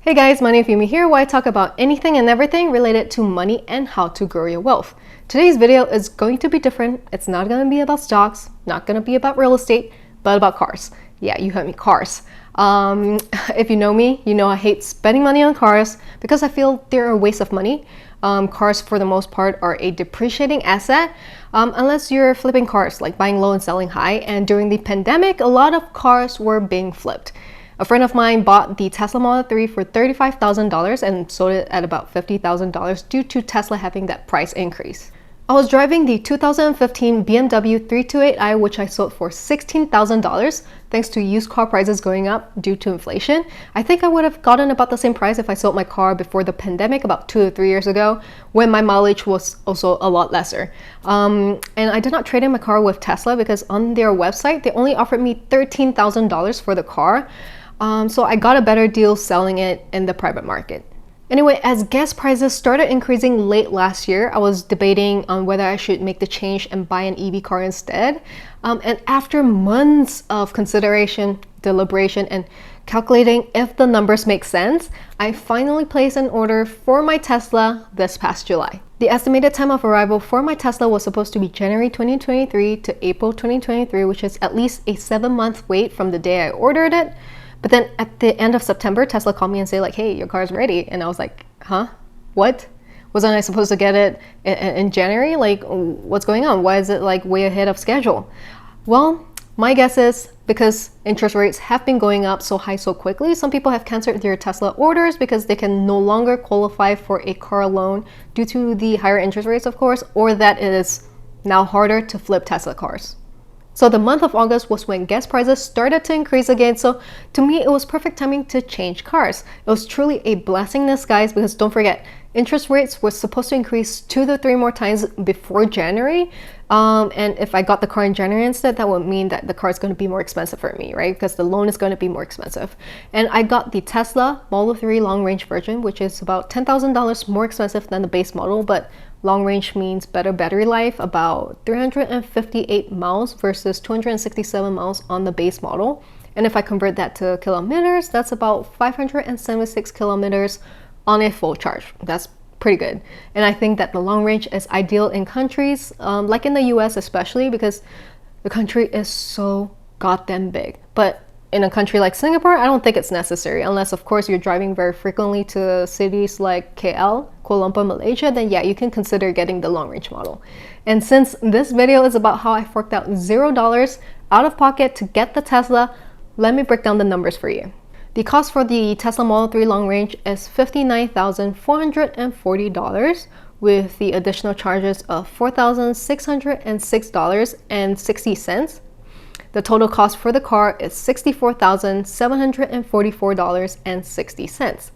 Hey guys, Money with Yumi here, where I talk about anything and everything related to money and how to grow your wealth. Today's video is going to be different. It's not going to be about stocks, not going to be about real estate, but about cars. Yeah, you heard me, cars. If you know me, you know I hate spending money on cars because I feel they're a waste of money. Cars, for the most part, are a depreciating asset unless you're flipping cars, like buying low and selling high. And during the pandemic, a lot of cars were being flipped. A friend of mine bought the Tesla Model 3 for $35,000 and sold it at about $50,000 due to Tesla having that price increase. I was driving the 2015 BMW 328i, which I sold for $16,000 thanks to used car prices going up due to inflation. I think I would have gotten about the same price if I sold my car before the pandemic about 2 to 3 years ago, when my mileage was also a lot lesser. And I did not trade in my car with Tesla because on their website, they only offered me $13,000 for the car. So I got a better deal selling it in the private market. Anyway, as gas prices started increasing late last year, I was debating on whether I should make the change and buy an EV car instead. And after months of consideration, deliberation, and calculating if the numbers make sense, I finally placed an order for my Tesla this past July. The estimated time of arrival for my Tesla was supposed to be January 2023 to April 2023, which is at least a 7-month wait from the day I ordered it. But then at the end of September, Tesla called me and said like, hey, your car's ready. And I was like, huh? What? Wasn't I supposed to get it in January? Like, what's going on? Why is it like way ahead of schedule? Well, my guess is because interest rates have been going up so high so quickly, some people have canceled their Tesla orders because they can no longer qualify for a car loan due to the higher interest rates, of course, or that it is now harder to flip Tesla cars. So the month of August was when gas prices started to increase again, so to me it was perfect timing to change cars. It was truly a blessing in disguise because don't forget, interest rates were supposed to increase 2 to 3 more times before January. And if I got the car in January instead, that would mean that the car is going to be more expensive for me, right? Because the loan is going to be more expensive. And I got the Tesla Model 3 long range version, which is about $10,000 more expensive than the base model, but long range means better battery life, about 358 miles versus 267 miles on the base model. And if I convert that to kilometers, that's about 576 kilometers on a full charge. That's pretty good. And I think that the long range is ideal in countries like in the US especially, because the country is so goddamn big. But in a country like Singapore, I don't think it's necessary, unless of course you're driving very frequently to cities like KL, Kuala Lumpur, Malaysia, then yeah, you can consider getting the long range model. And since this video is about how I forked out $0 out of pocket to get the Tesla, let me break down the numbers for you. The cost for the Tesla Model 3 long range is $59,440 with the additional charges of $4,606.60. The total cost for the car is $64,744.60.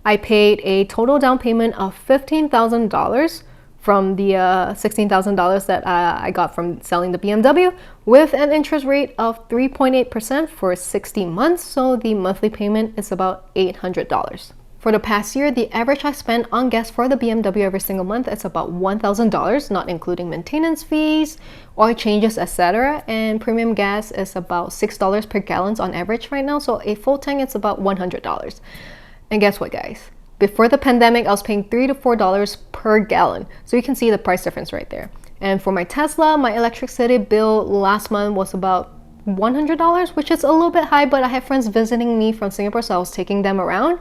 I paid a total down payment of $15,000 from the $16,000 that I got from selling the BMW with an interest rate of 3.8% for 60 months, so the monthly payment is about $800. For the past year, the average I spent on gas for the BMW every single month is about $1,000, not including maintenance fees, oil changes, etc. And premium gas is about $6 per gallon on average right now, so a full tank is about $100. And guess what, guys? Before the pandemic, I was paying $3 to $4 per gallon, so you can see the price difference right there. And for my Tesla, my electricity bill last month was about $100, which is a little bit high, but I have friends visiting me from Singapore, so I was taking them around,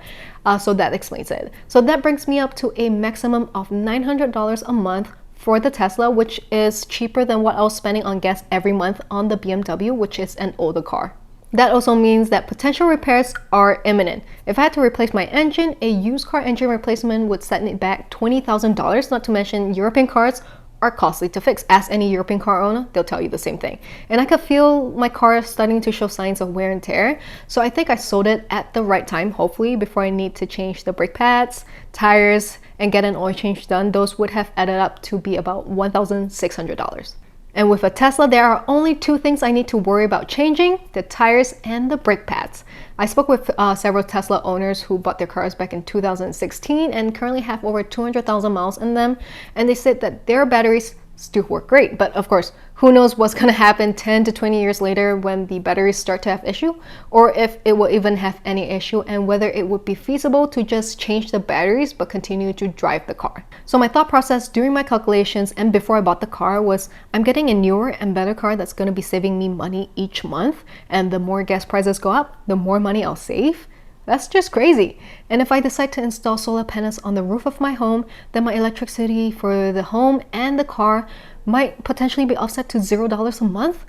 so that explains it. So that brings me up to a maximum of $900 a month for the Tesla, which is cheaper than what I was spending on gas every month on the BMW, which is an older car. That also means that potential repairs are imminent. If I had to replace my engine, a used car engine replacement would set me back $20,000, not to mention European cars are costly to fix. Ask any European car owner, they'll tell you the same thing. And I could feel my car starting to show signs of wear and tear, so I think I sold it at the right time, hopefully, before I need to change the brake pads, tires, and get an oil change done. Those would have added up to be about $1,600. And with a Tesla, there are only 2 things I need to worry about changing: the tires and the brake pads. I spoke with several Tesla owners who bought their cars back in 2016 and currently have over 200,000 miles in them, and they said that their batteries still work great. But of course, who knows what's going to happen 10 to 20 years later when the batteries start to have issue, or if it will even have any issue, and whether it would be feasible to just change the batteries but continue to drive the car. So my thought process during my calculations and before I bought the car was, I'm getting a newer and better car that's going to be saving me money each month, and the more gas prices go up, the more money I'll save. That's just crazy. And if I decide to install solar panels on the roof of my home, then my electricity for the home and the car might potentially be offset to $0 a month.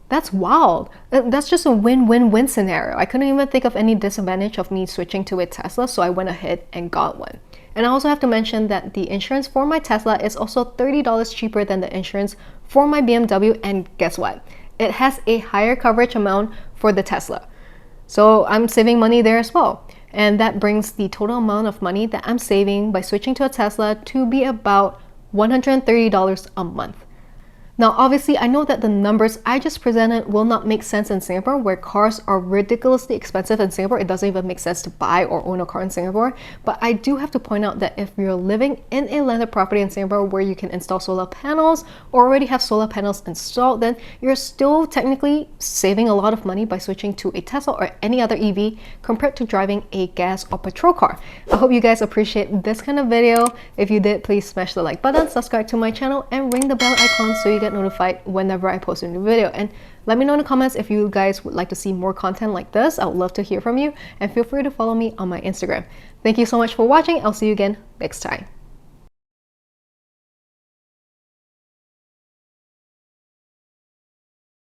That's wild. That's just a win-win-win scenario. I couldn't even think of any disadvantage of me switching to a Tesla, so I went ahead and got one. And I also have to mention that the insurance for my Tesla is also $30 cheaper than the insurance for my BMW, and guess what? It has a higher coverage amount for the Tesla. So I'm saving money there as well. And that brings the total amount of money that I'm saving by switching to a Tesla to be about $130 a month. Now, obviously, I know that the numbers I just presented will not make sense in Singapore, where cars are ridiculously expensive in Singapore. It doesn't even make sense to buy or own a car in Singapore. But I do have to point out that if you're living in a landed property in Singapore where you can install solar panels or already have solar panels installed, then you're still technically saving a lot of money by switching to a Tesla or any other EV compared to driving a gas or petrol car. I hope you guys appreciate this kind of video. If you did, please smash the like button, subscribe to my channel, and ring the bell icon so you get notified whenever I post a new video. And let me know in the comments if you guys would like to see more content like this. I would love to hear from you, and feel free to follow me on my Instagram. Thank you so much for watching. I'll see you again next time.